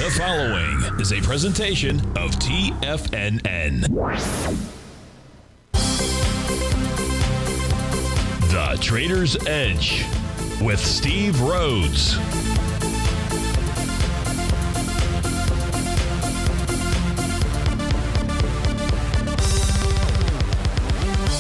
The following is a presentation of TFNN. The Trader's Edge with Steve Rhodes.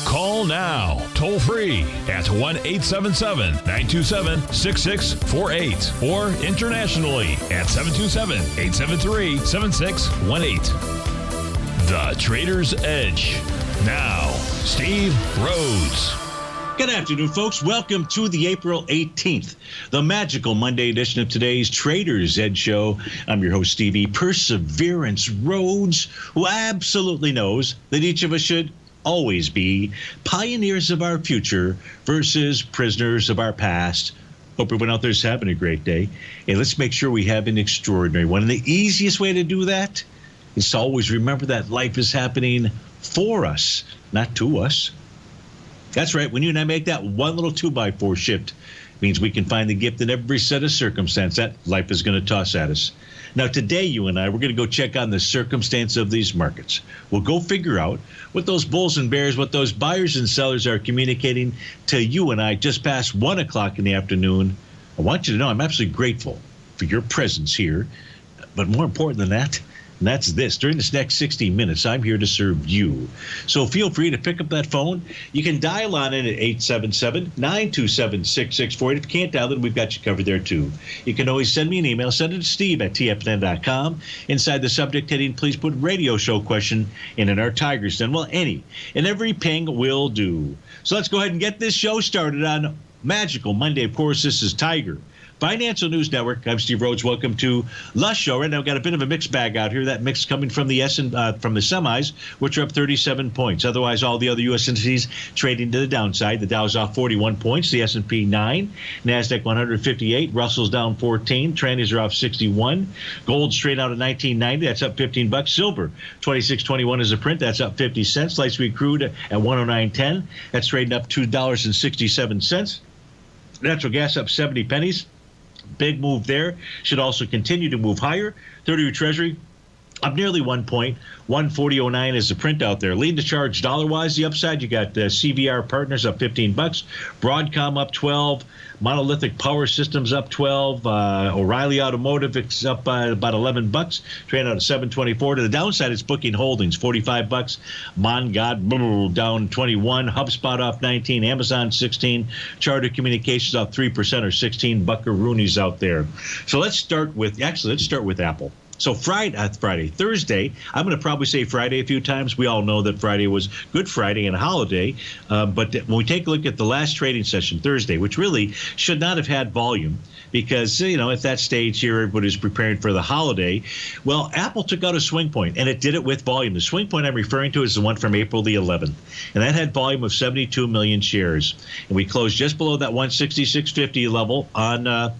Call now, toll free at 1-877-927-6648 or internationally at 727-873-7618. The Trader's Edge. Now, Steve Rhodes. Good afternoon, folks. Welcome to the April 18th, the magical Monday edition of today's Trader's Edge Show. I'm your host, Stevie Perseverance Rhodes, who absolutely knows that each of us should always be pioneers of our future versus prisoners of our past. Hope everyone out there is having a great day. And let's make sure we have an extraordinary one. And the easiest way to do that is to always remember that life is happening for us, not to us. That's right. When you and I make that one little 2x4 shift, it means we can find the gift in every set of circumstance that life is going to toss at us. Now, today, you and I, we're going to go check on the circumstance of these markets. We'll go figure out what those bulls and bears, what those buyers and sellers are communicating to you and I just past 1 o'clock in the afternoon. I want you to know I'm absolutely grateful for your presence here. But more important than that, and that's this. During this next 60 minutes, I'm here to serve you. So feel free to pick up that phone. You can dial on in at 877-927-6648. If you can't dial it, we've got you covered there, too. You can always send me an email. Send it to steve@tfnn.com. Inside the subject heading, please put radio show question in our Tigers Den. Well, any and every ping will do. So let's go ahead and get this show started on Magical Monday. Of course, this is Tiger Financial News Network. I'm Steve Rhodes. Welcome to the show. Right now, I've got a bit of a mixed bag out here. That mix coming from the from the semis, which are up 37 points. Otherwise, all the other U.S. indices trading to the downside. The Dow's off 41 points. The S&P 9. NASDAQ 158. Russell's down 14. Trannies are off 61. Gold straight out at 1990. That's up $15. Silver 26.21 is a print. That's up 50 cents. Light sweet crude at 109.10. That's trading up $2.67. Natural gas up 70 pennies. Big move there. Should also continue to move higher. 30-year Treasury up nearly 1 point. 140.09 is the print out there. Leading the charge dollar-wise, the upside, you got CVR Partners up $15. Broadcom up 12. Monolithic Power Systems up 12. O'Reilly Automotive is up about $11. Trading out at 724. To the downside, it's Booking Holdings, $45. Mongod down 21. HubSpot off 19. Amazon 16. Charter Communications off 3% or 16. Buckaroonies out there. So let's start with Apple. So Thursday, I'm going to probably say Friday a few times. We all know that Friday was Good Friday and a holiday. But when we take a look at the last trading session, Thursday, which really should not have had volume because, at that stage here, everybody's preparing for the holiday. Well, Apple took out a swing point, and it did it with volume. The swing point I'm referring to is the one from April the 11th, and that had volume of 72 million shares. And we closed just below that 166.50 level on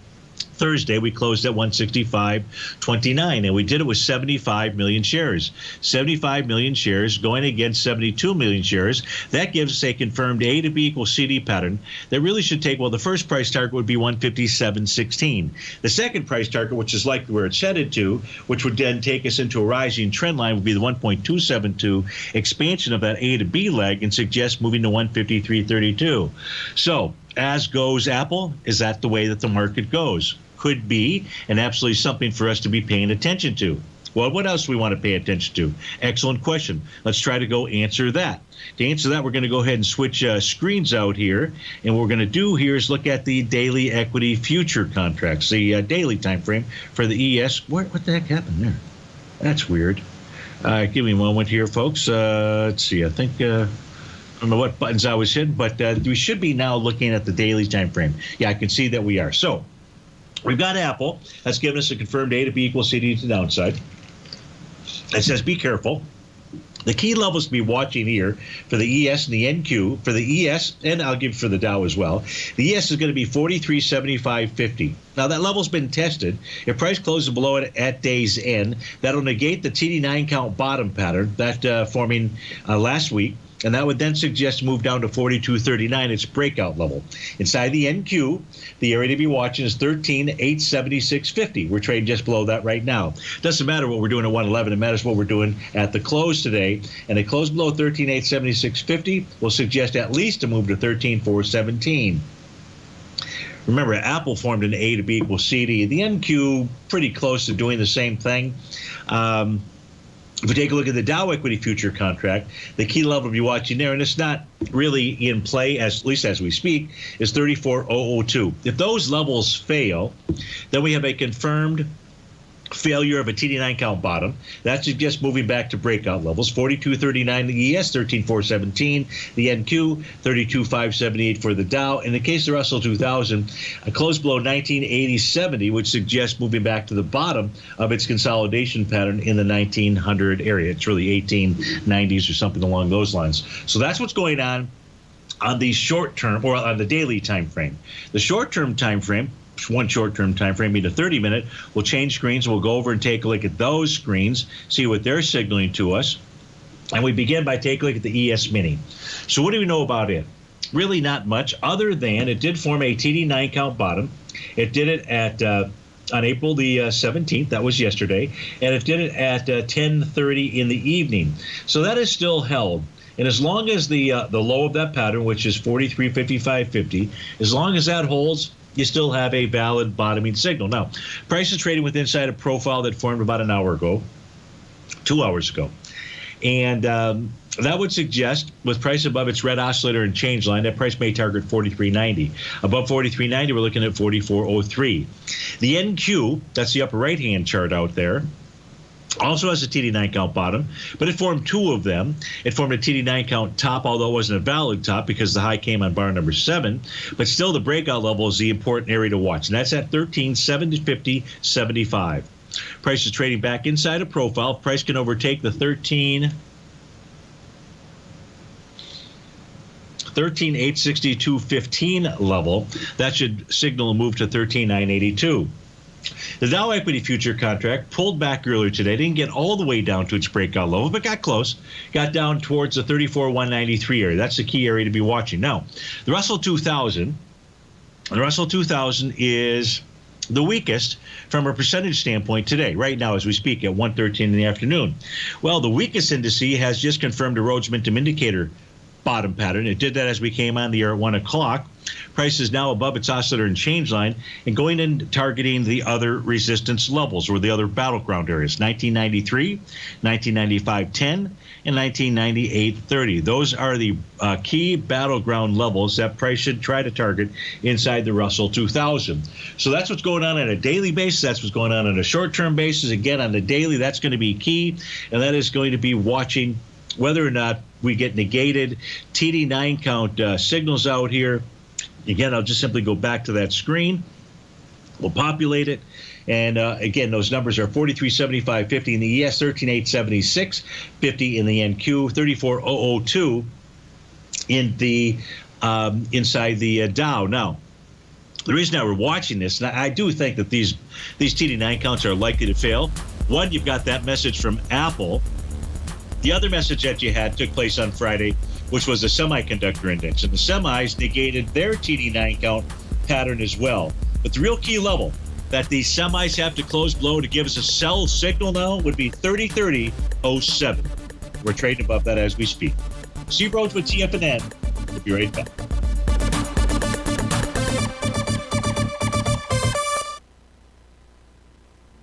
Thursday. We closed at 165.29, and we did it with 75 million shares. 75 million shares going against 72 million shares. That gives us a confirmed A to B equals CD pattern that really should take, the first price target would be 157.16. The second price target, which is likely where it's headed to, which would then take us into a rising trend line, would be the 1.272 expansion of that A to B leg and suggest moving to 153.32. So, as goes Apple, is that the way that the market goes? Could be, and absolutely something for us to be paying attention to. Well, what else do we want to pay attention to? Excellent question. Let's try to go answer that. To answer that, we're going to go ahead and switch screens out here. And what we're going to do here is look at the daily equity future contracts, the daily time frame for the ES. What the heck happened there? That's weird. Give me a moment here, folks. Let's see. I think I don't know what buttons I was hitting, but we should be now looking at the daily time frame. Yeah, I can see that we are. So we've got Apple. That's given us a confirmed A to B equals CD to the downside. It says be careful. The key levels to be watching here for the ES and the NQ, for the ES, and I'll give for the Dow as well. The ES is going to be 43.7550. Now, that level's been tested. If price closes below it at day's end, that'll negate the TD9 count bottom pattern that forming last week. and that would then suggest move down to 42.39, its breakout level. Inside the NQ, the area to be watching is 13,876.50. We're trading just below that right now. Doesn't matter what we're doing at 111. It matters what we're doing at the close today. And a close below 13,876.50 will suggest at least a move to 13,417. Remember, Apple formed an A to B equals CD. The NQ pretty close to doing the same thing. If we take a look at the Dow equity future contract, the key level to be watching there, and it's not really in play, at least as we speak, is 34,002. If those levels fail, then we have a confirmed failure of a TD9 count bottom. That suggests moving back to breakout levels. 42.39 the ES, 13.417 the NQ, 32.578 for the Dow. In the case of the Russell 2000, a close below 1980.70, which suggests moving back to the bottom of its consolidation pattern in the 1900 area. It's really 1890s or something along those lines. So that's what's going on the short term, or on the daily time frame. The short term time frame, one short-term time frame, being a 30-minute. We'll change screens. We'll go over and take a look at those screens, see what they're signaling to us. And we begin by taking a look at the ES Mini. So what do we know about it? Really not much, other than it did form a TD9 count bottom. It did it at on April the 17th. That was yesterday. And it did it at 10:30 in the evening. So that is still held. And as long as the low of that pattern, which is 43.55.50, as long as that holds, you still have a valid bottoming signal. Now, price is trading with inside a profile that formed about an hour ago, 2 hours ago. And that would suggest, with price above its red oscillator and change line, that price may target 43.90. Above 43.90, we're looking at 44.03. The NQ, that's the upper right-hand chart out there, also has a TD9 count bottom, but it formed two of them. It formed a TD9 count top, although it wasn't a valid top because the high came on bar number 7. But still, the breakout level is the important area to watch, and that's at 13,750.75. Price is trading back inside a profile. Price can overtake the 13,862.15 level. That should signal a move to 13,982. The Dow equity future contract pulled back earlier today. Didn't get all the way down to its breakout level, but got close. Got down towards the 34,193 area. That's the key area to be watching. Now, the Russell 2000. The Russell 2000 is the weakest from a percentage standpoint today, right now as we speak at 1:13 in the afternoon. Well, the weakest indice has just confirmed a Rhodes Momentum Indicator bottom pattern. It did that as we came on the air at 1 o'clock. Price is now above its oscillator and change line and going in targeting the other resistance levels, or the other battleground areas, 1993, 1995.10, and 1998.30. Those are the key battleground levels that price should try to target inside the Russell 2000. So that's what's going on a daily basis. That's what's going on a short-term basis. Again, on the daily, that's going to be key, and that is going to be watching whether or not we get negated TD9 count signals out here. Again, I'll just simply go back to that screen. We'll populate it. And again, those numbers are 43.75.50 in the ES, 13.876.50 in the NQ, 34.002 in the inside the Dow. Now, the reason that we're watching this, and I do think that these TD9 counts are likely to fail. One, you've got that message from Apple. The other message that you had took place on Friday, which was the semiconductor index. And the semis negated their TD9 count pattern as well. But the real key level that these semis have to close below to give us a sell signal now would be 30.30.07. We're trading above that as we speak. Steve Rhodes with TFNN. We'll be right back.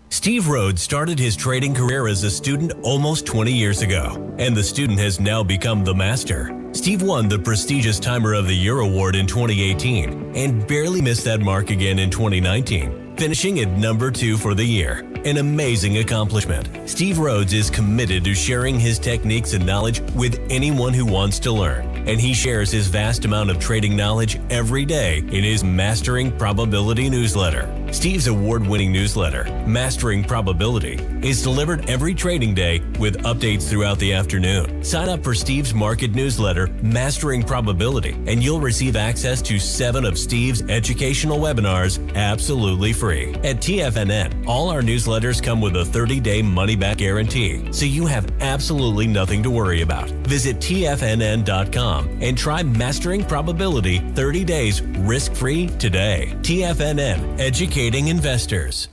Steve Rhodes started his trading career as a student almost 20 years ago, and the student has now become the master. Steve won the prestigious Timer of the Year award in 2018 and barely missed that mark again in 2019, finishing at number 2 for the year. An amazing accomplishment. Steve Rhodes is committed to sharing his techniques and knowledge with anyone who wants to learn, and he shares his vast amount of trading knowledge every day in his Mastering Probability newsletter. Steve's award-winning newsletter, Mastering Probability, is delivered every trading day with updates throughout the afternoon. Sign up for Steve's market newsletter, Mastering Probability, and you'll receive access to 7 of Steve's educational webinars absolutely free. At TFNN, all our newsletters come with a 30-day money-back guarantee, so you have absolutely nothing to worry about. Visit TFNN.com and try Mastering Probability 30 days risk-free today. TFNN, educating investors.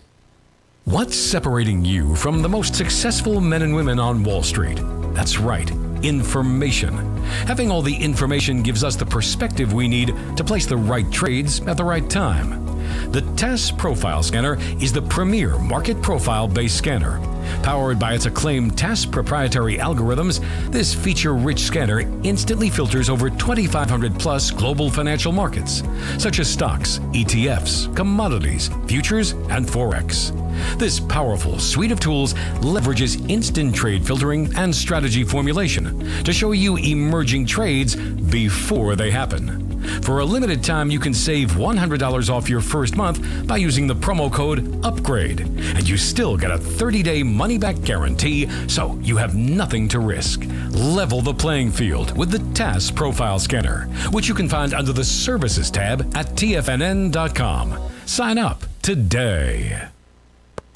What's separating you from the most successful men and women on Wall Street? That's right, information. Having all the information gives us the perspective we need to place the right trades at the right time. The TAS Profile Scanner is the premier market profile-based scanner. Powered by its acclaimed TAS proprietary algorithms, this feature-rich scanner instantly filters over 2,500 plus global financial markets, such as stocks, ETFs, commodities, futures, and Forex. This powerful suite of tools leverages instant trade filtering and strategy formulation to show you emerging trades before they happen. For a limited time, you can save $100 off your first month by using the promo code UPGRADE, and you still get a 30-day money-back guarantee, so you have nothing to risk. Level the playing field with the TAS Profile Scanner, which you can find under the Services tab at TFNN.com. Sign up today.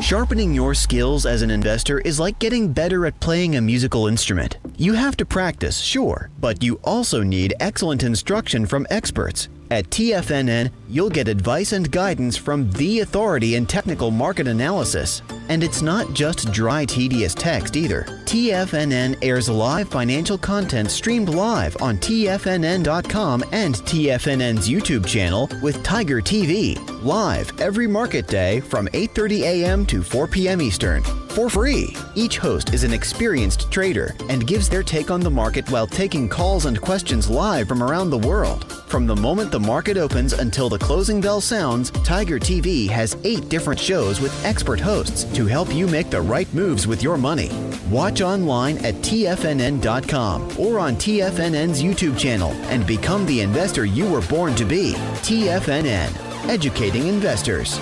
Sharpening your skills as an investor is like getting better at playing a musical instrument. You have to practice, sure, but you also need excellent instruction from experts. At TFNN, you'll get advice and guidance from the authority in technical market analysis. And it's not just dry, tedious text either. TFNN airs live financial content streamed live on TFNN.com and TFNN's YouTube channel with Tiger TV, live every market day from 8:30 a.m. to 4 p.m. Eastern, for free. Each host is an experienced trader and gives their take on the market while taking calls and questions live from around the world. From the moment the market opens until the closing bell sounds, Tiger TV has 8 different shows with expert hosts to help you make the right moves with your money. Watch online at TFNN.com or on TFNN's YouTube channel and become the investor you were born to be. TFNN, educating investors.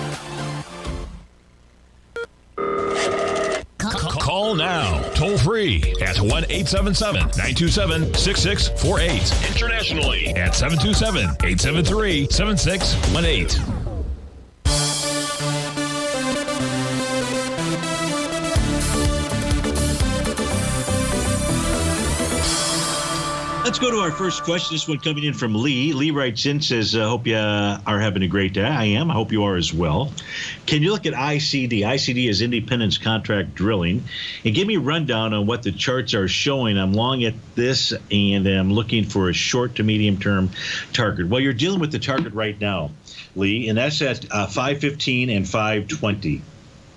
Call now, toll free at 1-877-927-6648. Internationally at 727-873-7618. Let's go to our first question. This one coming in from Lee. Lee writes in, says, hope you are having a great day. I am. I hope you are as well. Can you look at ICD? ICD is Independence Contract Drilling. And give me a rundown on what the charts are showing. I'm long at this, and I'm looking for a short to medium term target. Well, you're dealing with the target right now, Lee, and that's at 515 and 520.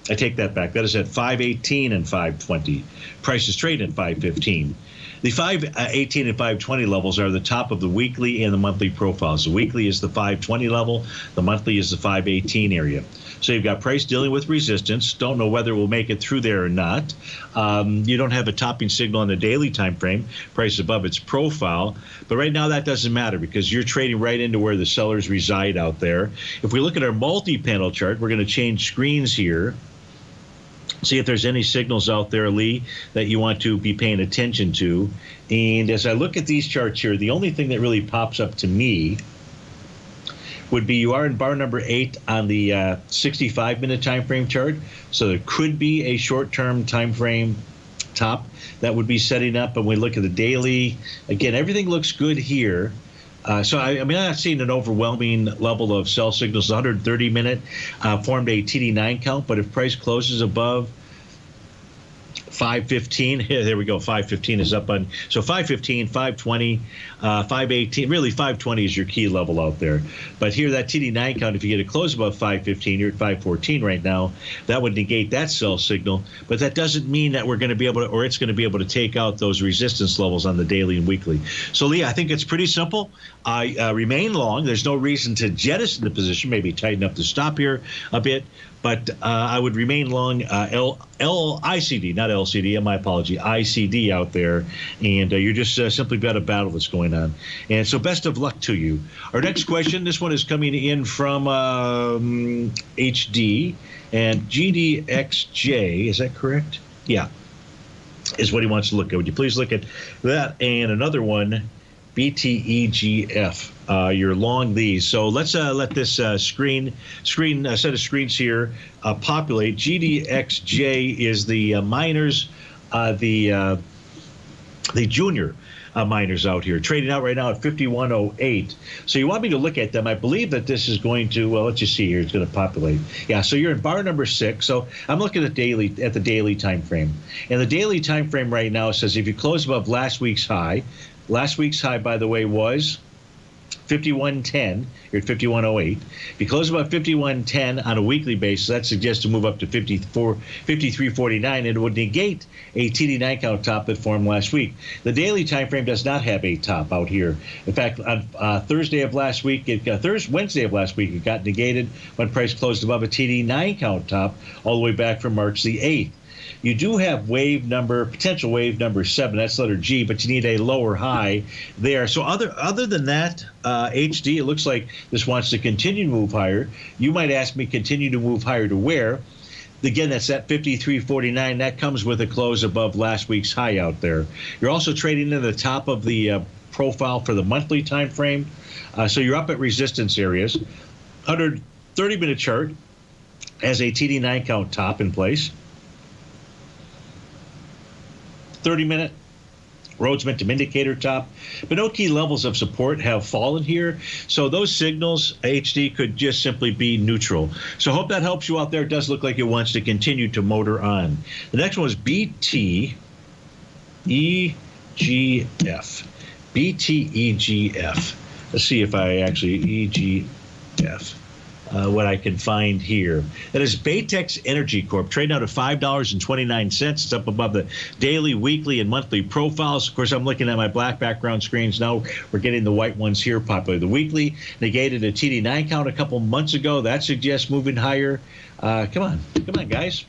I take that back. That is at 518 and 520. Price is trading at 515. The 518 and 520 levels are the top of the weekly and the monthly profiles. The weekly is the 520 level. The monthly is the 518 area. So you've got price dealing with resistance. Don't know whether it will make it through there or not. You don't have a topping signal on the daily time frame. Price above its profile. But right now that doesn't matter because you're trading right into where the sellers reside out there. If we look at our multi-panel chart, we're going to change screens here. See if there's any signals out there, Lee, that you want to be paying attention to. And as I look at these charts here, the only thing that really pops up to me would be you are in bar number 8 on the 65-minute time frame chart. So there could be a short-term time frame top that would be setting up. But when we look at the daily, again, everything looks good here. So, I mean, I'm not seeing an overwhelming level of sell signals. The 130-minute formed a TD9 count, but if price closes above 515, there we go, 515 is up on, so 515, 520, 518, really 520 is your key level out there. But here, that TD9 count, if you get a close above 515, you're at 514 right now, that would negate that sell signal. But that doesn't mean that we're going to be able to, or it's going to be able to take out those resistance levels on the daily and weekly. So, Lee, I think it's pretty simple. I remain long. There's no reason to jettison the position, maybe tighten up the stop here a bit. But I would remain long ICD, not LCD, my apology, ICD out there. And you're just simply got a battle that's going on. And so best of luck to you. Our next question, this one is coming in from HD and GDXJ. Is that correct? Yeah, is what he wants to look at. Would you please look at that? And another one, BTEGF. You're long these. So let's let this set of screens here populate. GDXJ is the miners, the junior miners out here, trading out right now at 51.08. So you want me to look at them. I believe that this is going to, well, let's just see here. It's going to populate. Yeah, so you're in bar number 6. So I'm looking at the daily time frame. And the daily time frame right now says if you close above last week's high, by the way, was 51.10. You're at 51.08. If you close above 51.10 on a weekly basis, that suggests to move up to 53.49, and it would negate a TD9 count top that formed last week. The daily time frame does not have a top out here. In fact, on Wednesday of last week, it got negated when price closed above a TD9 count top all the way back from March the 8th. You do have potential wave number 7. That's letter G, but you need a lower high there. So other than that, HD, it looks like this wants to continue to move higher. You might ask me, continue to move higher to where? Again, that's at 53.49. That comes with a close above last week's high out there. You're also trading in the top of the profile for the monthly time frame. So you're up at resistance areas. 130-minute chart has a TD9 count top in place. 30-minute Rhodes momentum indicator top, but no key levels of support have fallen here. So those signals, HD, could just simply be neutral. So hope that helps you out there. It does look like it wants to continue to motor on. The next one is BTEGF. BTEGF. Let's see if I actually EGF. What I can find here. That is Baytex Energy Corp, trading out at $5.29. It's up above the daily, weekly, and monthly profiles. Of course, I'm looking at my black background screens now. We're getting the white ones here popular. The weekly negated a TD9 count a couple months ago. That suggests moving higher. Come on, guys.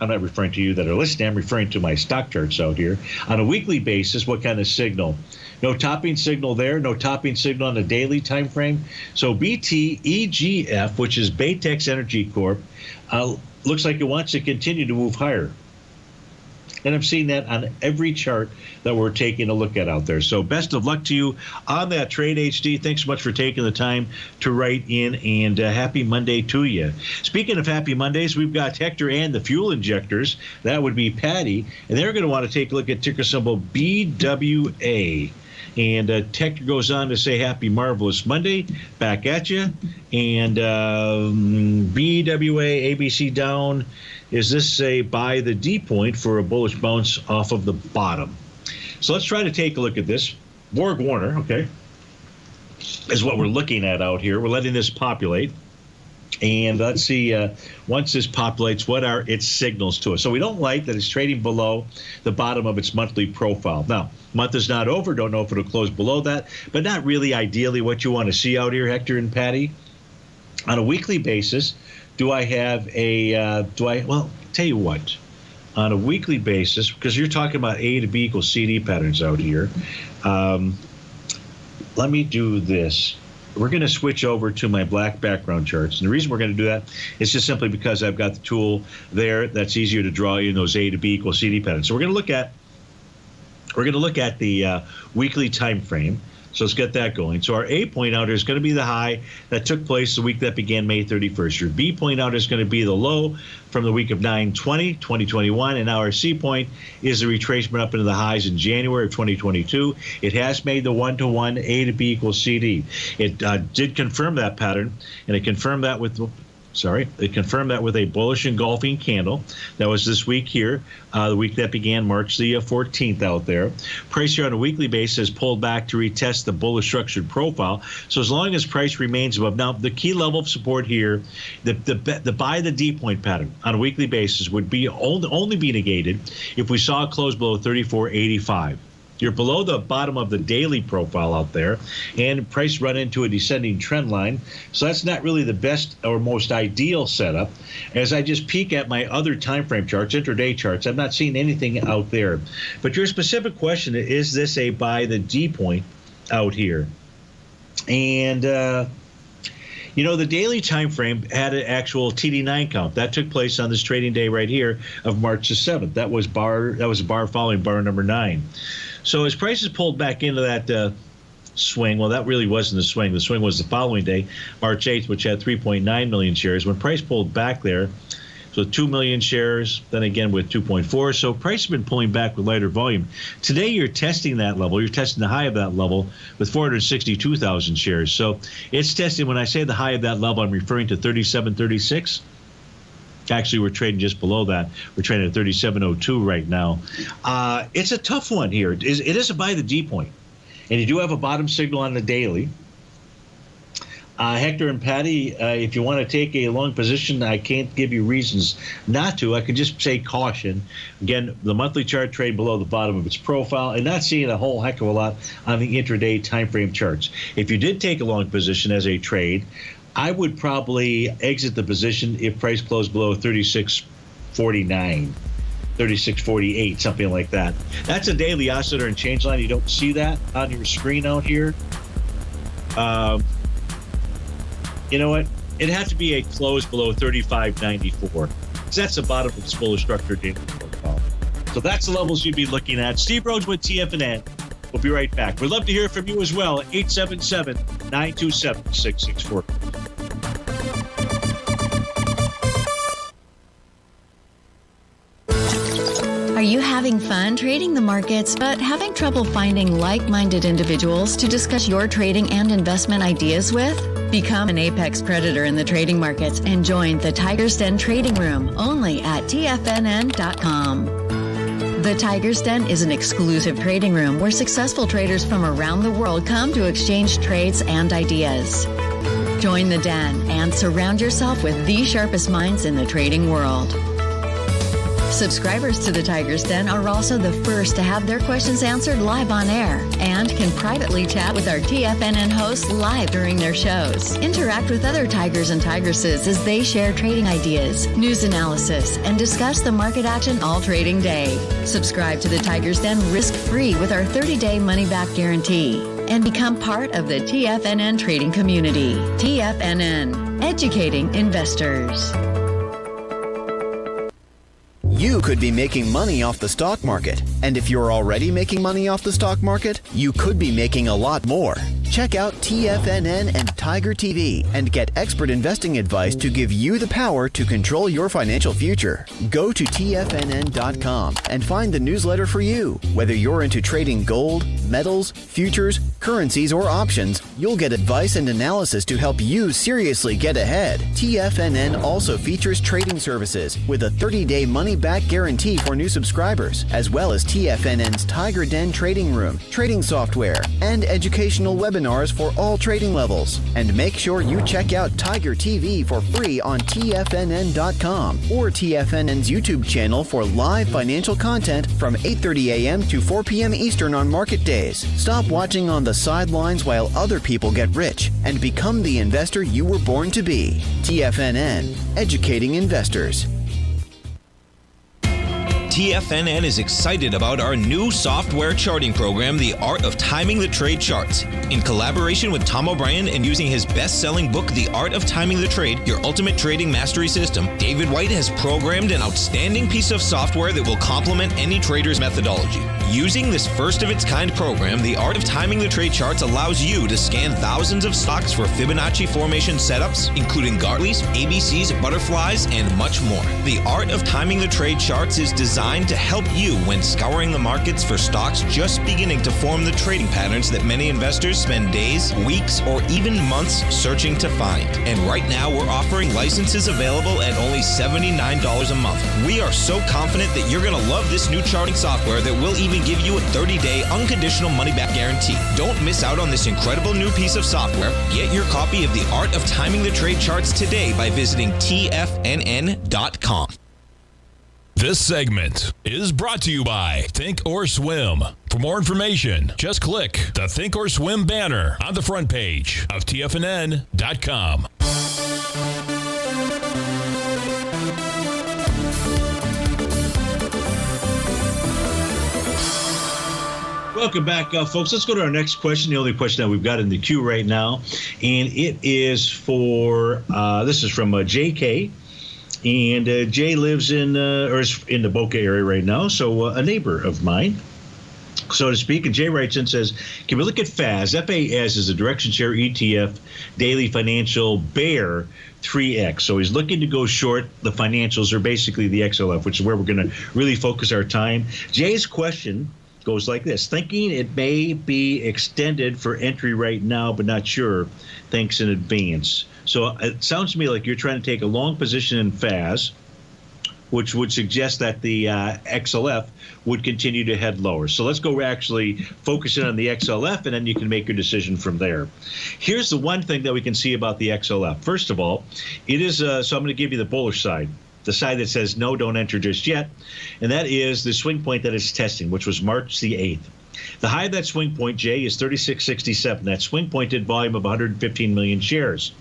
I'm not referring to you that are listening. I'm referring to my stock charts out here. On a weekly basis, what kind of signal? No topping signal there. No topping signal on the daily time frame. So BTEGF, which is Baytex Energy Corp, looks like it wants to continue to move higher. And I'm seeing that on every chart that we're taking a look at out there. So best of luck to you on that trade, HD. Thanks so much for taking the time to write in, and happy Monday to you. Speaking of happy Mondays, we've got Hector and the fuel injectors. That would be Patty. And they're going to want to take a look at ticker symbol BWA. And Hector goes on to say, happy marvelous Monday. Back at you. And BWA, ABC down. Is this a buy the D point for a bullish bounce off of the bottom? So let's try to take a look at this. Borg Warner, okay, is what we're looking at out here. We're letting this populate. And let's see, once this populates, what are its signals to us? So we don't like that it's trading below the bottom of its monthly profile. Now, month is not over. Don't know if it'll close below that, but not really ideally what you want to see out here, Hector and Patty. On a weekly basis, do I have a, well, tell you what, on a weekly basis, because you're talking about A to B equals CD patterns out here, let me do this. We're going to switch over to my black background charts. And the reason we're going to do that is just simply because I've got the tool there that's easier to draw in those A to B equals CD patterns. So we're going to look at the weekly time frame. So let's get that going. So our A point out is going to be the high that took place the week that began May 31st. Your B point out is going to be the low from the week of 9/20/2021, and now our C point is the retracement up into the highs in January of 2022. It has made the one-to-one A to B equals CD. It did confirm that pattern, and it confirmed that with a bullish engulfing candle. That was this week here, the week that began March the 14th out there. Price here on a weekly basis pulled back to retest the bullish structured profile. So as long as price remains above, now the key level of support here, the buy the D point pattern on a weekly basis would be only be negated if we saw a close below 34.85. You're below the bottom of the daily profile out there, and price run into a descending trend line. So that's not really the best or most ideal setup. As I just peek at my other time frame charts, intraday charts, I'm not seeing anything out there. But your specific question is this a buy the D point out here? And you know, the daily time frame had an actual TD9 count that took place on this trading day right here of March the 7th. That was a bar following bar number 9. So as prices pulled back into that swing, well, that really wasn't the swing. The swing was the following day, March 8th, which had 3.9 million shares. When price pulled back there, So 2 million shares, then again with 2.4. So price has been pulling back with lighter volume. Today you're testing that level. You're testing the high of that level with 462,000 shares. So it's testing. When I say the high of that level, I'm referring to 37.36. Actually, we're trading just below that. We're trading at 37.02 right now. It's a tough one here. It is a buy the D point. And you do have a bottom signal on the daily. Hector and Patty, if you want to take a long position, I can't give you reasons not to. I can just say caution. Again, the monthly chart trade below the bottom of its profile and not seeing a whole heck of a lot on the intraday time frame charts. If you did take a long position as a trade, I would probably exit the position if price closed below 36.49. 36.48, something like that. That's a daily oscillator and change line. You don't see that on your screen out here. You know what? It has to be a close below 35.94. That's the bottom of the bullish structure daily profile. So that's the levels you'd be looking at. Steve Rhodes with TFNN. We'll be right back. We'd love to hear from you as well. 877-927-6640. Are you having fun trading the markets but having trouble finding like-minded individuals to discuss your trading and investment ideas with? Become an apex predator in the trading markets and join the Tiger's Den Trading Room only at TFNN.com. The Tiger's Den is an exclusive trading room where successful traders from around the world come to exchange trades and ideas. Join the den and surround yourself with the sharpest minds in the trading world. Subscribers to the Tiger's Den are also the first to have their questions answered live on air and can privately chat with our TFNN hosts live during their shows. Interact with other Tigers and Tigresses as they share trading ideas, news analysis, and discuss the market action all trading day. Subscribe to the Tiger's Den risk-free with our 30-day money-back guarantee and become part of the TFNN trading community. TFNN, educating investors. You could be making money off the stock market. And if you're already making money off the stock market, you could be making a lot more. Check out TFNN and Tiger TV and get expert investing advice to give you the power to control your financial future. Go to TFNN.com and find the newsletter for you. Whether you're into trading gold, metals, futures, currencies, or options, you'll get advice and analysis to help you seriously get ahead. TFNN also features trading services with a 30-day money-back guarantee for new subscribers, as well as TFNN's Tiger Den Trading Room, trading software, and educational webinars for all trading levels. And make sure you check out Tiger TV for free on TFNN.com or TFNN's YouTube channel for live financial content from 8:30 a.m. to 4 p.m. Eastern on market days. Stop watching on the sidelines while other people get rich and become the investor you were born to be. TFNN, educating investors. TFNN is excited about our new software charting program, The Art of Timing the Trade Charts. In collaboration with Tom O'Brien and using his best-selling book, The Art of Timing the Trade, Your Ultimate Trading Mastery System, David White has programmed an outstanding piece of software that will complement any trader's methodology. Using this first-of-its-kind program, The Art of Timing the Trade Charts allows you to scan thousands of stocks for Fibonacci formation setups, including Gartleys, ABCs, butterflies, and much more. The Art of Timing the Trade Charts is designed to help you when scouring the markets for stocks just beginning to form the trading patterns that many investors spend days, weeks, or even months searching to find. And right now, we're offering licenses available at only $79 a month. We are so confident that you're going to love this new charting software that will even give you a 30-day unconditional money-back guarantee. Don't miss out on this incredible new piece of software. Get your copy of The Art of Timing the Trade Charts today by visiting TFNN.com. This segment is brought to you by Thinkorswim. For more information, just click the Thinkorswim banner on the front page of TFNN.com. Welcome back, folks. Let's go to our next question, the only question that we've got in the queue right now. And it is for, this is from JK. And Jay lives in, or is in the Boca area right now, so a neighbor of mine. so to speak. And Jay writes in, says, can we look at FAS? FAS is a direction share ETF daily financial bear 3X. So he's looking to go short the financials, or basically the XLF, which is where we're going to really focus our time. Jay's question goes like this: thinking it may be extended for entry right now, but not sure. Thanks in advance. So it sounds to me like you're trying to take a long position in FAS, which would suggest that the XLF would continue to head lower. So let's go actually focus in on the XLF, and then you can make your decision from there. Here's the one thing that we can see about the XLF. First of all, it is, so I'm going to give you the bullish side, the side that says no, don't enter just yet, and that is the swing point that it's testing, which was March the 8th. The high of that swing point, Jay, is 36.67. That swing point did volume of 115 million shares.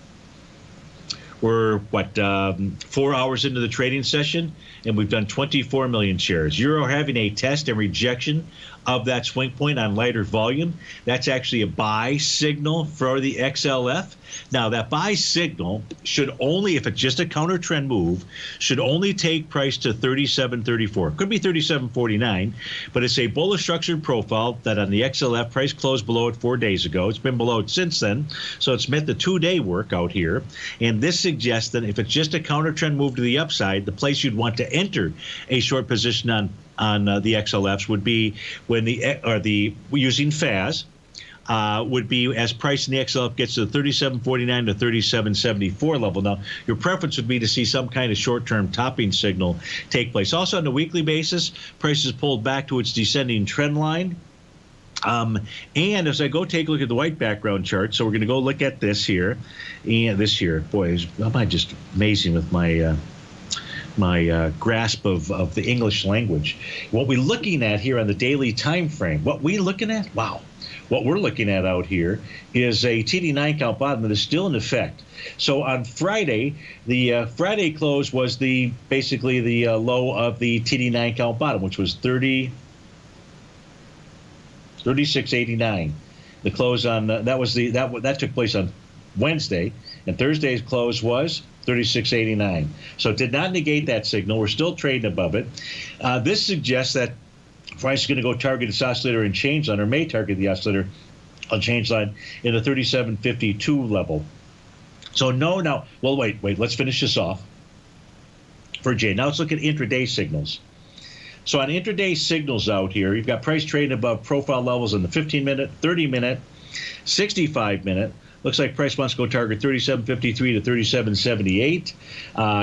We're, 4 hours into the trading session, and we've done 24 million shares. You're having a test and rejection of that swing point on lighter volume. That's actually a buy signal for the XLF. Now, that buy signal should only, if it's just a counter trend move, should only take price to 37.34. Could be 37.49, but it's a bullish structured profile that on the XLF price closed below it 4 days ago. It's been below it since then, so it's met the 2-day work out here. And this suggests that if it's just a counter trend move to the upside, the place you'd want to enter a short position on the XLFs would be when using FAS, would be as price in the XLF gets to the 37.49 to 37.74 level. Now, your preference would be to see some kind of short-term topping signal take place. Also, on a weekly basis, prices pulled back to its descending trend line. And as I go take a look at the white background chart, so we're going to go look at this here. And this here, boy, am I just amazing with my my grasp of the English language. What we're looking at here on the daily time frame, what we're looking at out here is a TD9 count bottom that is still in effect. So on Friday, the Friday close was basically the low of the TD9 count bottom, which was 36.89. The close on that took place on Wednesday, and Thursday's close was 36.89. So it did not negate that signal. We're still trading above it. This suggests that price is going to go target its oscillator and change line, or may target the oscillator on change line in the 37.52 level. So no, now, well, wait, let's finish this off for Jay. Now let's look at intraday signals. So on intraday signals out here, you've got price trading above profile levels in the 15-minute, 30-minute, 65-minute. Looks like price wants to go target 37.53 to 37.78.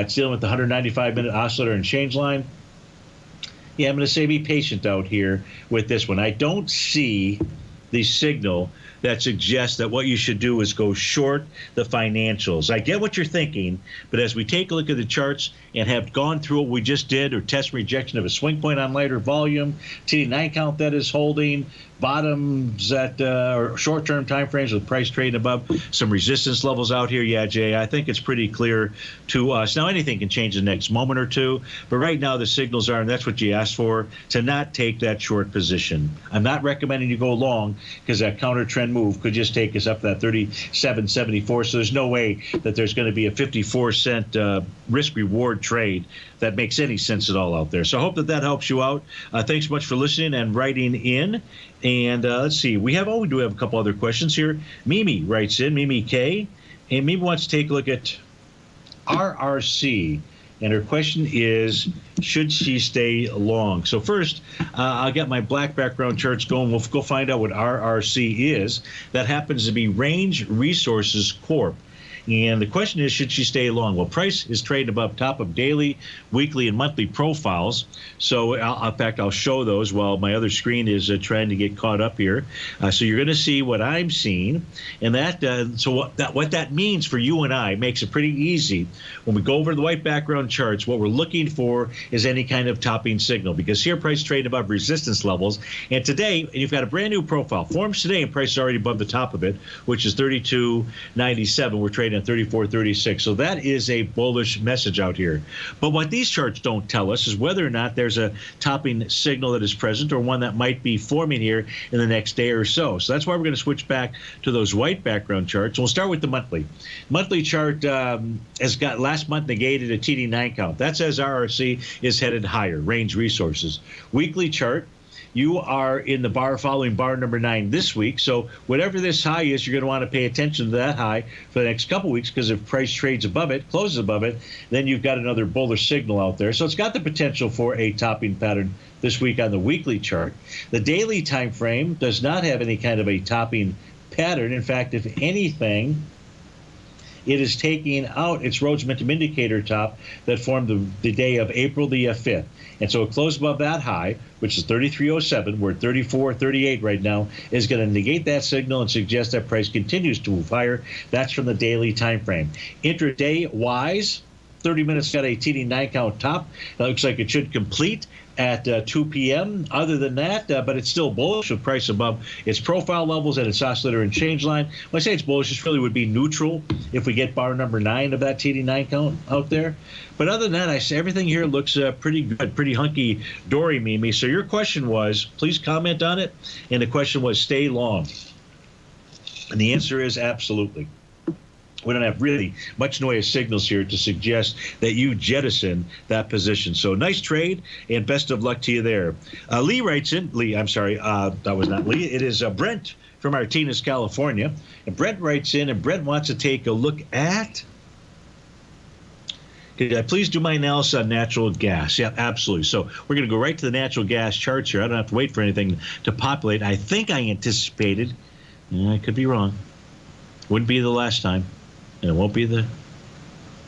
It's dealing with the 195-minute oscillator and change line. Yeah, I'm going to say be patient out here with this one. I don't see the signal that suggests that what you should do is go short the financials. I get what you're thinking, but as we take a look at the charts and have gone through what we just did, or test rejection of a swing point on lighter volume, TD9 count that is holding, bottoms at or short-term time frames with price trading above some resistance levels out here. Yeah, Jay, I think it's pretty clear to us. Now, anything can change the next moment or two, but right now the signals are, and that's what you asked for, to not take that short position. I'm not recommending you go long, because that counter trend move could just take us up to that 37.74. So there's no way that there's going to be a 54-cent risk-reward trade that makes any sense at all out there. So I hope that helps you out. Thanks so much for listening and writing in. And let's see, we do have a couple other questions here. Mimi writes in, Mimi K, and Mimi wants to take a look at RRC. And her question is, should she stay long? So first, I'll get my black background charts going. We'll go find out what RRC is. That happens to be Range Resources Corp. And the question is, should she stay long? Well, price is trading above top of daily, weekly, and monthly profiles. So, in fact, I'll show those while my other screen is trying to get caught up here. So you're going to see what I'm seeing. And what that means for you and I makes it pretty easy. When we go over the white background charts, what we're looking for is any kind of topping signal, because here price trading above resistance levels. And today, and you've got a brand new profile. Forms today, and price is already above the top of it, which is 32.97. We're trading at 34.36. So that is a bullish message out here. But what these charts don't tell us is whether or not there's a topping signal that is present, or one that might be forming here in the next day or so. So that's why we're going to switch back to those white background charts. We'll start with the monthly. Monthly chart has got last month negated a TD9 count. That says RRC is headed higher, Range Resources. Weekly chart you are in the bar following bar number 9 this week. So whatever this high is, you're going to want to pay attention to that high for the next couple weeks, because if price trades above it, closes above it, then you've got another bullish signal out there. So it's got the potential for a topping pattern this week on the weekly chart. The daily time frame does not have any kind of a topping pattern. In fact, if anything, it is taking out its Rhodes Momentum Indicator top that formed the day of April the 5th. And so it closed above that high, which is 33.07. We're at 34.38 right now, is going to negate that signal and suggest that price continues to move higher. That's from the daily time frame. Intraday-wise, 30 minutes got a TD9 count top. That looks like it should complete at 2 p.m. Other than that, but it's still bullish with price above its profile levels and its oscillator and change line. When I say it's bullish, this really would be neutral if we get bar number 9 of that TD9 count out there. But other than that, I say everything here looks pretty good, pretty hunky-dory, Mimi. So your question was, please comment on it, and the question was, stay long. And the answer is absolutely. We don't have really much noise signals here to suggest that you jettison that position. So nice trade, and best of luck to you there. Lee writes in. That was not Lee. It is Brent from Martinez, California. And Brent writes in, and Brent wants to take a look at. Could I please do my analysis on natural gas? Yeah, absolutely. So we're going to go right to the natural gas charts here. I don't have to wait for anything to populate. I think I anticipated. I could be wrong. Wouldn't be the last time. And it won't be the.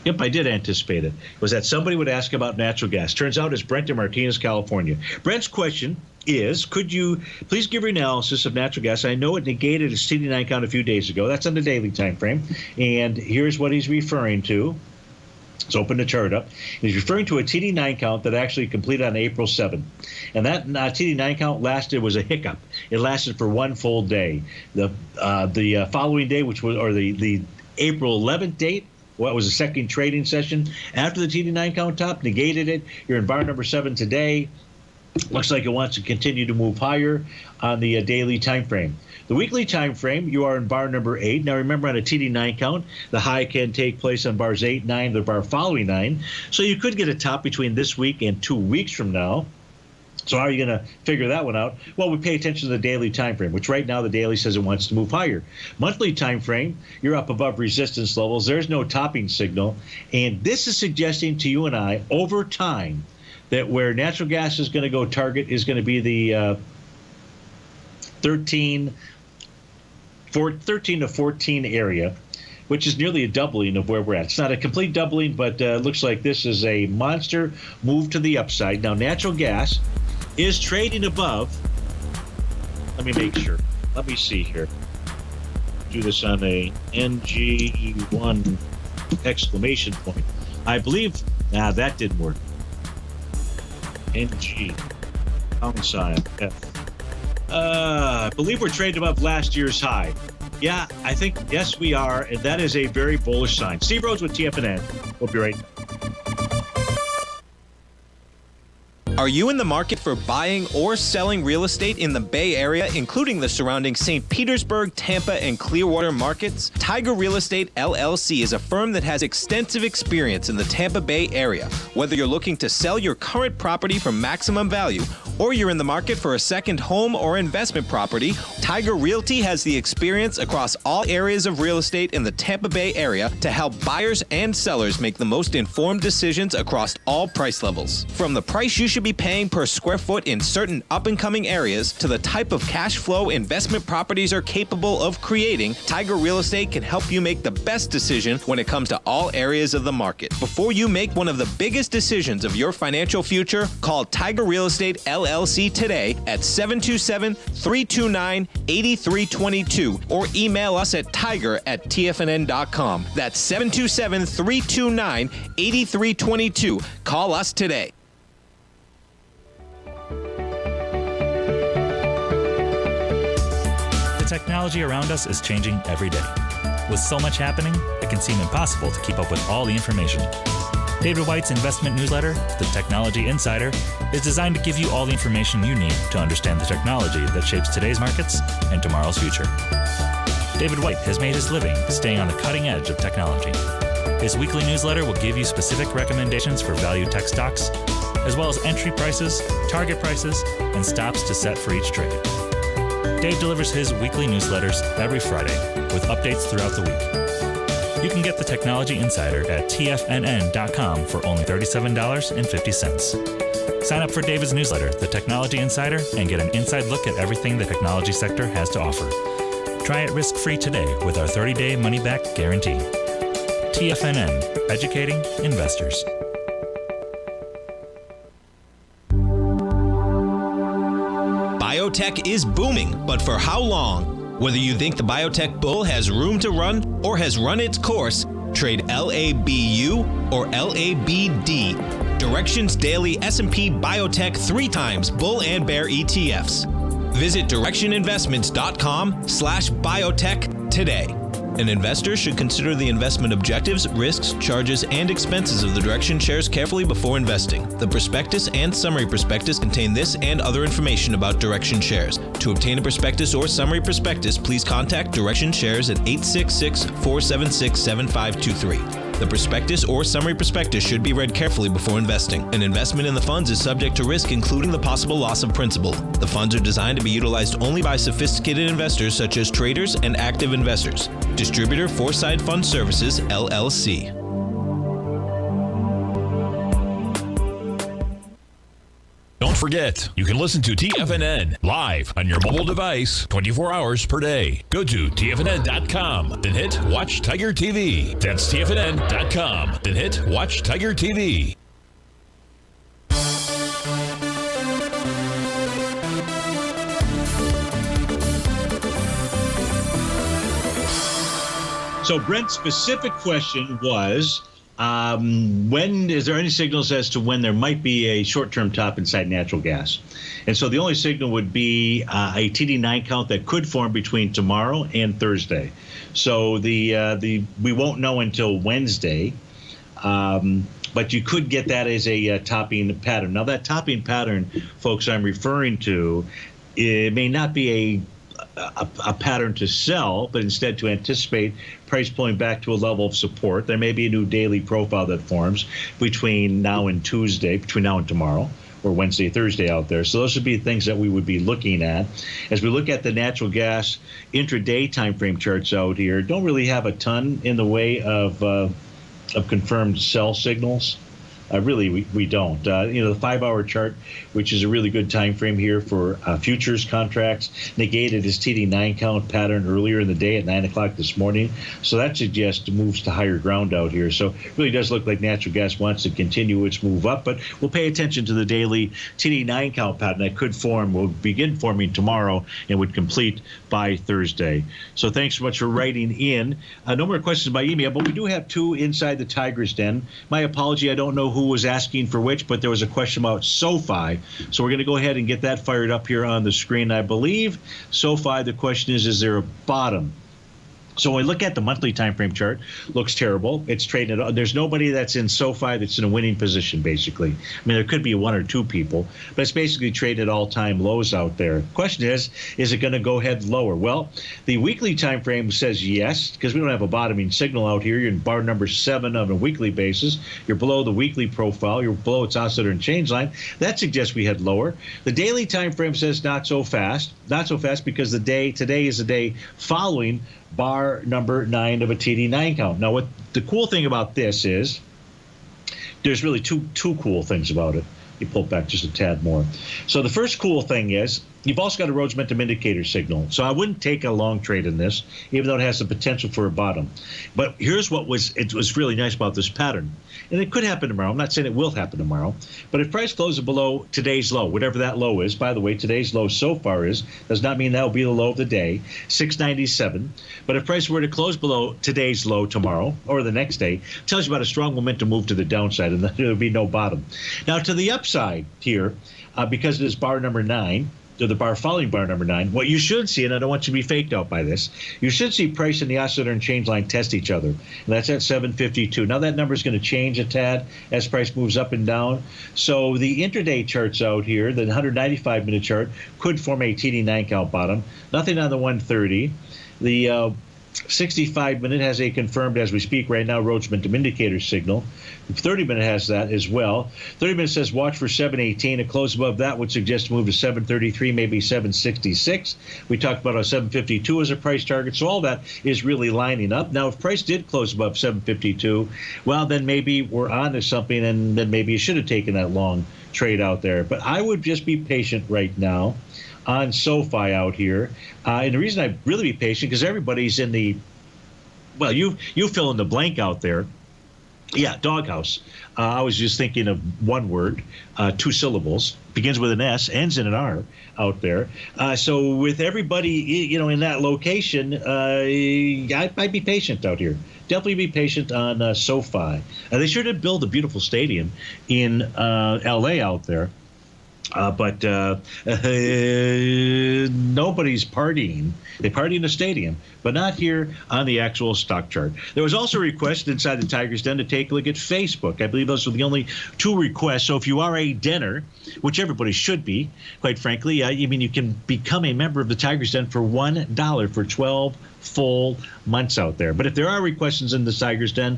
Yep, I did anticipate it. Was that somebody would ask about natural gas. Turns out it's Brent in Martinez, California. Brent's question is, could you please give your analysis of natural gas? I know it negated its TD9 count a few days ago. That's on the daily time frame. And here's what he's referring to. Let's open the chart up. He's referring to a TD9 count that actually completed on April 7th. And that TD9 count was a hiccup. It lasted for one full day. The following day, which was, or the April 11th date, what was the second trading session after the TD9 count top, negated it. You're in bar number 7 today. Looks like it wants to continue to move higher on the daily time frame. The weekly time frame, you are in bar number 8. Now remember, on a TD9 count, the high can take place on bars 8, 9, the bar following 9. So you could get a top between this week and 2 weeks from now. So how are you going to figure that one out? Well, we pay attention to the daily time frame, which right now the daily says it wants to move higher. Monthly time frame, you're up above resistance levels. There's no topping signal. And this is suggesting to you and I, over time, that where natural gas is going to go target is going to be the 13 to 14 area, which is nearly a doubling of where we're at. It's not a complete doubling, but looks like this is a monster move to the upside. Now, natural gas is trading above. Let me make sure. Let me see here. Do this on a NG1 exclamation point. I believe, that didn't work. NG, pound sign, F. I believe we're trading above last year's high. Yeah, I think, yes, we are, and that is a very bullish sign. Steve Rhodes with TFNN. We'll be right back. Are you in the market for buying or selling real estate in the Bay Area, including the surrounding St. Petersburg, Tampa, and Clearwater markets? Tiger Real Estate LLC is a firm that has extensive experience in the Tampa Bay area. Whether you're looking to sell your current property for maximum value, or you're in the market for a second home or investment property, Tiger Realty has the experience across all areas of real estate in the Tampa Bay area to help buyers and sellers make the most informed decisions across all price levels. From the price you should be paying per square foot in certain up-and-coming areas to the type of cash flow investment properties are capable of creating, Tiger Real Estate can help you make the best decision when it comes to all areas of the market. Before you make one of the biggest decisions of your financial future, call Tiger Real Estate LLC today at 727-329-8322 or email us at tiger@tfnn.com. That's 727-329-8322. Call us today. The technology around us is changing every day. With so much happening, it can seem impossible to keep up with all the information. David White's investment newsletter, The Technology Insider, is designed to give you all the information you need to understand the technology that shapes today's markets and tomorrow's future. David White has made his living staying on the cutting edge of technology. His weekly newsletter will give you specific recommendations for value tech stocks, as well as entry prices, target prices, and stops to set for each trade. Dave delivers his weekly newsletters every Friday with updates throughout the week. You can get the Technology Insider at TFNN.com for only $37.50. Sign up for David's newsletter, The Technology Insider, and get an inside look at everything the technology sector has to offer. Try it risk-free today with our 30-day money-back guarantee. TFNN, educating investors. Biotech is booming, but for how long? Whether you think the biotech bull has room to run or has run its course, trade LABU or LABD. Direction's daily S&P Biotech 3 times bull and bear ETFs. Visit directioninvestments.com/biotech today. An investor should consider the investment objectives, risks, charges, and expenses of the Direction shares carefully before investing. The prospectus and summary prospectus contain this and other information about Direction shares. To obtain a prospectus or summary prospectus, please contact Direction shares at 866-476-7523. The prospectus or summary prospectus should be read carefully before investing. An investment in the funds is subject to risk, including the possible loss of principal. The funds are designed to be utilized only by sophisticated investors such as traders and active investors. Distributor Foreside Fund Services, LLC. Don't forget, you can listen to TFNN live on your mobile device 24 hours per day. Go to TFNN.com, then hit Watch Tiger TV. That's TFNN.com, then hit Watch Tiger TV. So Brent's specific question was, when is there any signals as to when there might be a short-term top inside natural gas? And so the only signal would be a TD9 count that could form between tomorrow and Thursday. So we won't know until Wednesday, but you could get that as a topping pattern. Now that topping pattern, folks, I'm referring to, it may not be a pattern to sell, but instead to anticipate price pulling back to a level of support. There may be a new daily profile that forms between now and Tuesday, between now and tomorrow, or Wednesday, Thursday out there. So those would be things that we would be looking at. As we look at the natural gas intraday time frame charts out here, don't really have a ton in the way of confirmed sell signals. Really, we don't. The 5-hour chart, which is a really good time frame here for futures contracts, negated his TD9 count pattern earlier in the day at 9 o'clock this morning. So that suggests moves to higher ground out here. So it really does look like natural gas wants to continue its move up, but we'll pay attention to the daily TD9 count pattern that could form, will begin forming tomorrow and would complete by Thursday. So thanks so much for writing in. No more questions by email, but we do have two inside the Tiger's Den. My apology, I don't know who was asking for which, but there was a question about SoFi. So we're going to go ahead and get that fired up here on the screen. I believe SoFi, the question is there a bottom? So when we look at the monthly time frame chart, looks terrible. It's trading at, there's nobody that's in SoFi that's in a winning position, basically. I mean, there could be one or two people, but it's basically trading at all-time lows out there. Question is it going to go ahead lower? Well, the weekly time frame says yes, because we don't have a bottoming signal out here. You're in bar number 7 on a weekly basis. You're below the weekly profile. You're below its oscillator and change line. That suggests we head lower. The daily time frame says not so fast. Not so fast because today is the day following bar number 9 of a TD9 count. Now, what the cool thing about this is, there's really two cool things about it. You pull back just a tad more. So the first cool thing is, you've also got a Rhodes Momentum Indicator signal. So I wouldn't take a long trade in this, even though it has the potential for a bottom. But here's what was really nice about this pattern. And it could happen tomorrow. I'm not saying it will happen tomorrow. But if price closes below today's low, whatever that low is, by the way, today's low so far does not mean that will be the low of the day, 697. But if price were to close below today's low tomorrow or the next day, it tells you about a strong momentum move to the downside, and there will be no bottom. Now, to the upside here, because it is bar number 9, to the bar following bar number 9, what you should see, and I don't want you to be faked out by this, you should see price and the oscillator and change line test each other. And that's at 752. Now that number is going to change a tad as price moves up and down. So the intraday charts out here, the 195-minute chart, could form a TD9 count bottom. Nothing on the 130. The 65-minute has a confirmed, as we speak right now, Rhodes momentum indicator signal. 30-minute has that as well. 30-minute says watch for 718. A close above that would suggest a move to 733, maybe 766. We talked about a 752 as a price target, so all that is really lining up. Now, if price did close above 752, well, then maybe we're on to something, and then maybe you should have taken that long trade out there. But I would just be patient right now on SoFi out here. And the reason I'd really be patient, because everybody's in the, well, you fill in the blank out there. Yeah, doghouse. I was just thinking of one word, 2 syllables, begins with an S, ends in an R out there. So with everybody, in that location, I'd be patient out here. Definitely be patient on SoFi. They sure did build a beautiful stadium in L.A. out there. But nobody's partying. They party in the stadium, but not here on the actual stock chart. There was also a request inside the Tiger's Den to take a look at Facebook. I believe those were the only 2 requests. So if you are a denner, which everybody should be, quite frankly, you can become a member of the Tiger's Den for $1 for 12 full months out there. But if there are requests in the Tiger's Den,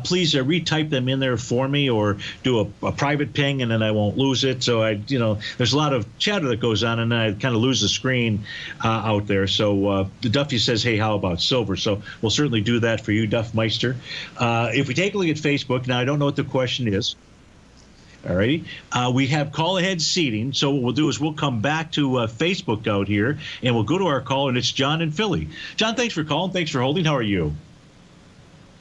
please retype them in there for me, or do a private ping, and then I won't lose it. So there's a lot of chatter that goes on, and I kind of lose the screen out there. So Duffy says, hey, how about silver? So we'll certainly do that for you, Duff Meister. If we take a look at Facebook, now I don't know what the question is. All righty. We have call-ahead seating, so what we'll do is we'll come back to Facebook out here, and we'll go to our caller, and it's John in Philly. John, thanks for calling. Thanks for holding. How are you?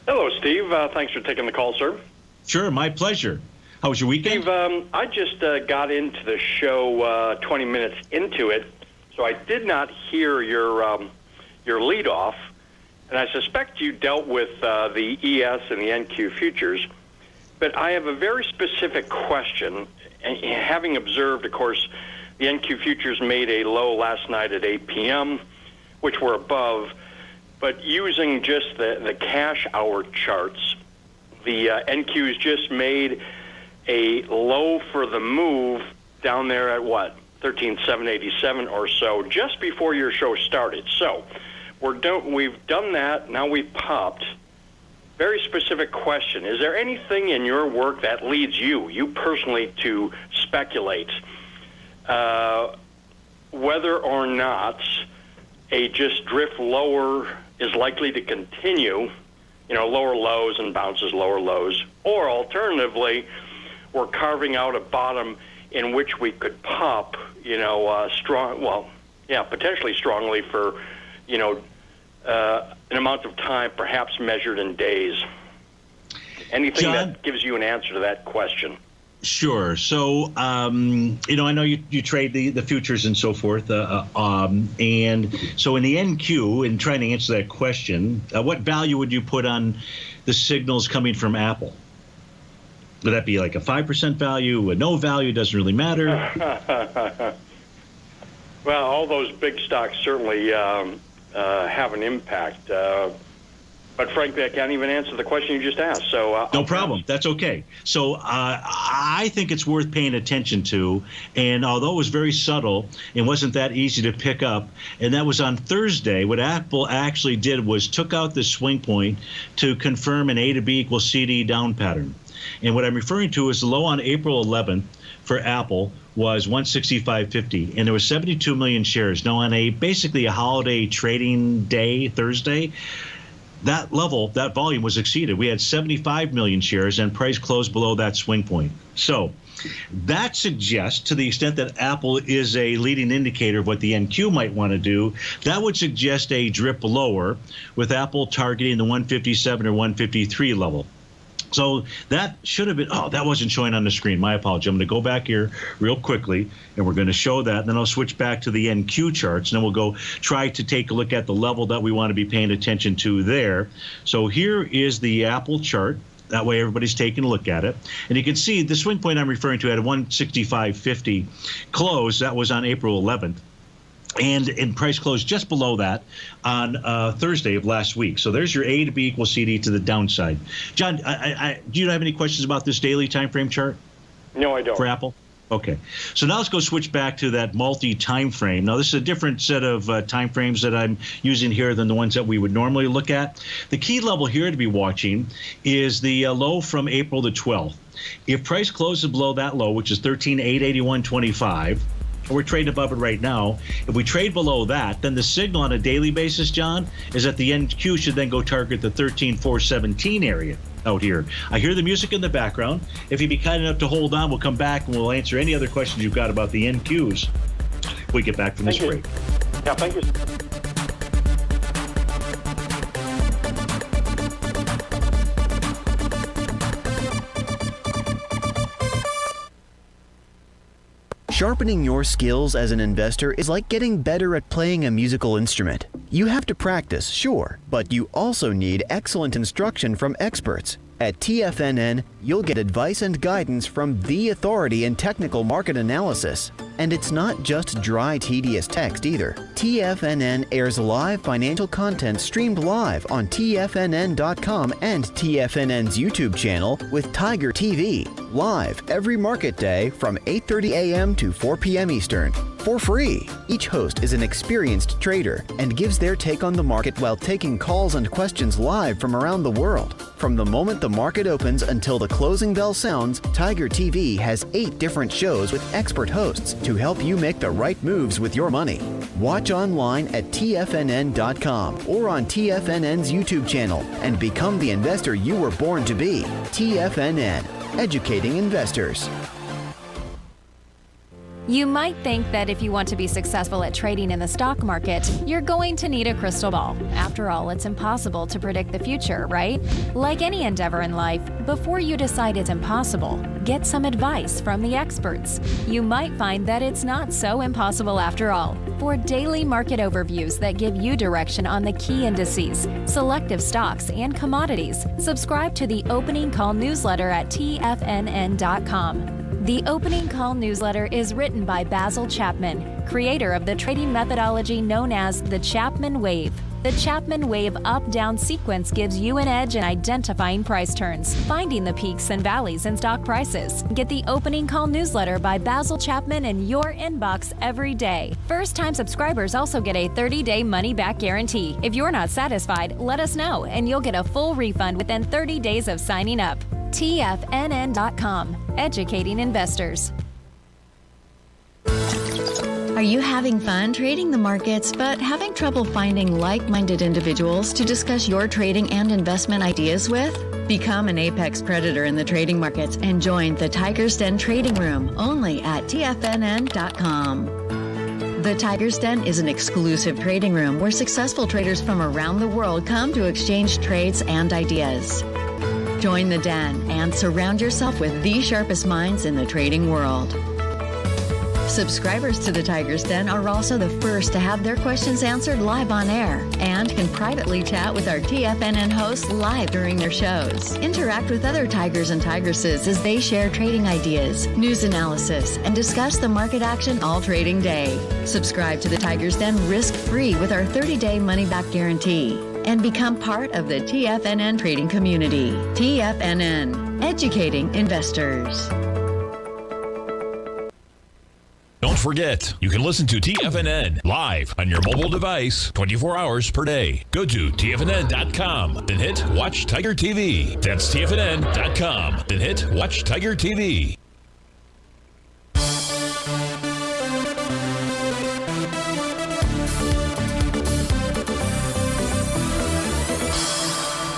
Hello, Steve. Thanks for taking the call, sir. Sure, my pleasure. How was your weekend? Steve, I just got into the show 20 minutes into it, so I did not hear your leadoff, and I suspect you dealt with the ES and the NQ futures. But I have a very specific question. And having observed, of course, the NQ futures made a low last night at 8 p.m., which were above. But using just the cash hour charts, the NQs just made a low for the move down there at what, 13,787 or so, just before your show started. So we've done that. Now we've popped. Very specific question. Is there anything in your work that leads you personally, to speculate whether or not a just drift lower is likely to continue, lower lows and bounces lower lows, or alternatively, we're carving out a bottom in which we could pop, potentially strongly for, an amount of time, perhaps measured in days? Anything, John, that gives you an answer to that question? Sure. So, I know you trade the futures and so forth. And so in the NQ, in trying to answer that question, what value would you put on the signals coming from Apple? Would that be like a 5% value, a no value, doesn't really matter? Well, all those big stocks certainly have an impact. But frankly, I can't even answer the question you just asked. So no problem. That's okay. So I think it's worth paying attention to. And although it was very subtle, it wasn't that easy to pick up. And that was on Thursday. What Apple actually did was took out the swing point to confirm an A to B equals CD down pattern. And what I'm referring to is the low on April 11th for Apple was 165.50, and there was 72 million shares. Now, on basically a holiday trading day, Thursday, that level, that volume was exceeded. We had 75 million shares, and price closed below that swing point. So that suggests, to the extent that Apple is a leading indicator of what the NQ might want to do, that would suggest a drip lower, with Apple targeting the 157 or 153 level. So that should have been, that wasn't showing on the screen. My apology. I'm going to go back here real quickly, and we're going to show that. And then I'll switch back to the NQ charts, and then we'll go try to take a look at the level that we want to be paying attention to there. So here is the Apple chart. That way everybody's taking a look at it. And you can see the swing point I'm referring to at a 165.50 close. That was on April 11th. And in price closed just below that on Thursday of last week. So there's your A to B equals CD to the downside. John, do you have any questions about this daily time frame chart? No, I don't. For Apple? Okay, so now let's go switch back to that multi-time frame. Now, this is a different set of time frames that I'm using here than the ones that we would normally look at. The key level here to be watching is the low from April the 12th. If price closes below that low, which is 13,881.25, we're trading above it right now. If we trade below that, then the signal on a daily basis, John, is that the NQ should then go target the 13,417 area out here. I hear the music in the background. If you'd be kind enough to hold on, we'll come back and we'll answer any other questions you've got about the NQs when we get back from this break. Yeah, thank you. Sharpening your skills as an investor is like getting better at playing a musical instrument. You have to practice, sure, but you also need excellent instruction from experts. At TFNN, you'll get advice and guidance from the authority in technical market analysis. And it's not just dry, tedious text either. TFNN airs live financial content streamed live on TFNN.com and TFNN's YouTube channel with Tiger TV, live every market day from 8:30 a.m. to 4 p.m. Eastern, for free. Each host is an experienced trader and gives their take on the market while taking calls and questions live from around the world. From the moment the market opens until the closing bell sounds, Tiger TV has 8 different shows with expert hosts to help you make the right moves with your money. Watch online at TFNN.com or on TFNN's YouTube channel and become the investor you were born to be. TFNN, educating investors. You might think that if you want to be successful at trading in the stock market, you're going to need a crystal ball. After all, it's impossible to predict the future, right? Like any endeavor in life, before you decide it's impossible, get some advice from the experts. You might find that it's not so impossible after all. For daily market overviews that give you direction on the key indices, selective stocks, and commodities, subscribe to the Opening Call newsletter at TFNN.com. The Opening Call newsletter is written by Basil Chapman, creator of the trading methodology known as the Chapman Wave. The Chapman Wave up-down sequence gives you an edge in identifying price turns, finding the peaks and valleys in stock prices. Get the Opening Call newsletter by Basil Chapman in your inbox every day. First-time subscribers also get a 30-day money-back guarantee. If you're not satisfied, let us know, and you'll get a full refund within 30 days of signing up. TFNN.com, educating investors. Are you having fun trading the markets but having trouble finding like-minded individuals to discuss your trading and investment ideas with? Become an apex predator in the trading markets and join the Tiger's Den Trading Room only at TFNN.com. The Tiger's Den is an exclusive trading room where successful traders from around the world come to exchange trades and ideas. Join the den and surround yourself with the sharpest minds in the trading world. Subscribers to the Tiger's Den are also the first to have their questions answered live on air and can privately chat with our TFNN hosts live during their shows. Interact with other Tigers and Tigresses as they share trading ideas, news analysis, and discuss the market action all trading day. Subscribe to the Tiger's Den risk-free with our 30-day money-back guarantee and become part of the TFNN trading community. TFNN, educating investors. Don't forget, you can listen to TFNN live on your mobile device 24 hours per day. Go to TFNN.com, then hit Watch Tiger TV. That's TFNN.com, then hit Watch Tiger TV.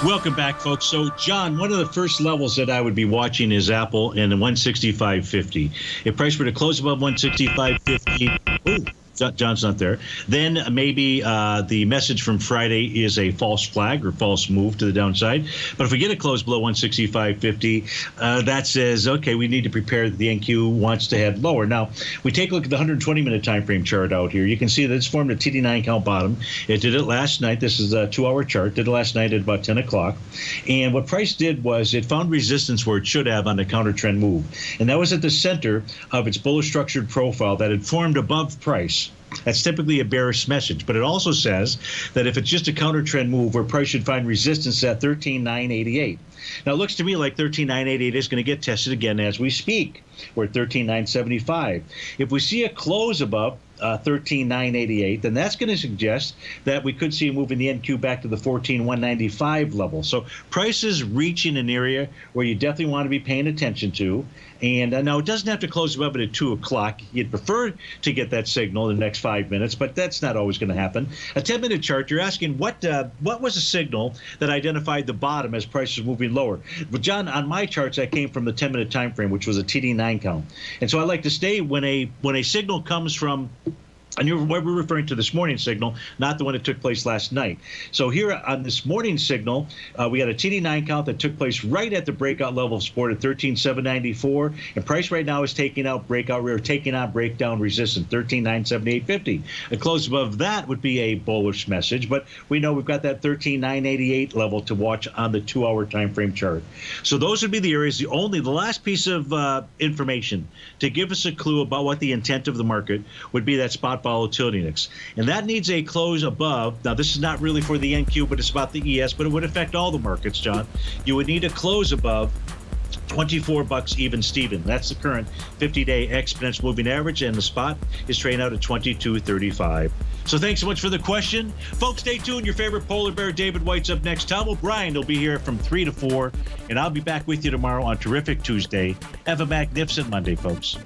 Welcome back, folks. So, John, one of the first levels that I would be watching is Apple in the 165.50. If price were to close above 165.50, John's not there, then maybe the message from Friday is a false flag or false move to the downside. But if we get a close below 165.50, that says, okay, we need to prepare that the NQ wants to head lower. Now, we take a look at the 120-minute time frame chart out here. You can see that it's formed a TD9 count bottom. It did it last night. This is a 2-hour chart. Did it last night at about 10 o'clock. And what price did was it found resistance where it should have on the counter trend move. And that was at the center of its bullish structured profile that had formed above price. That's typically a bearish message, but it also says that if it's just a counter trend move where price should find resistance at 13,988. Now, it looks to me like 13,988 is going to get tested again as we speak. We're at 13,975. If we see a close above 13,988, then that's going to suggest that we could see a move in the NQ back to the 14,195 level. So prices reaching an area where you definitely want to be paying attention to. And now it doesn't have to close above it at 2 o'clock. You'd prefer to get that signal in the next 5 minutes, but that's not always going to happen. A 10-minute chart, you're asking what was a signal that identified the bottom as prices moving lower? But John, on my charts, that came from the 10-minute time frame, which was a TD9 count. And so I like to stay when a signal comes from, and we're referring to this morning signal, not the one that took place last night. So here on this morning signal, we had a TD9 count that took place right at the breakout level of support at 13,794, and price right now is taking on breakdown resistance, 13,978.50. A close above that would be a bullish message, but we know we've got that 13,988 level to watch on the 2-hour time frame chart. So those would be the areas. The last piece of information to give us a clue about what the intent of the market would be that spot volatility index, and that needs a close above. Now, this is not really for the NQ, but it's about the ES, but it would affect all the markets, John. You would need a close above $24 even Steven. That's the current 50-day exponential moving average, and the spot is trading out at 22.35. So thanks so much for the question. Folks, stay tuned. Your favorite polar bear, David White's up next. Tom O'Brien will be here from 3 to 4, and I'll be back with you tomorrow on Terrific Tuesday. Have a magnificent Monday, folks.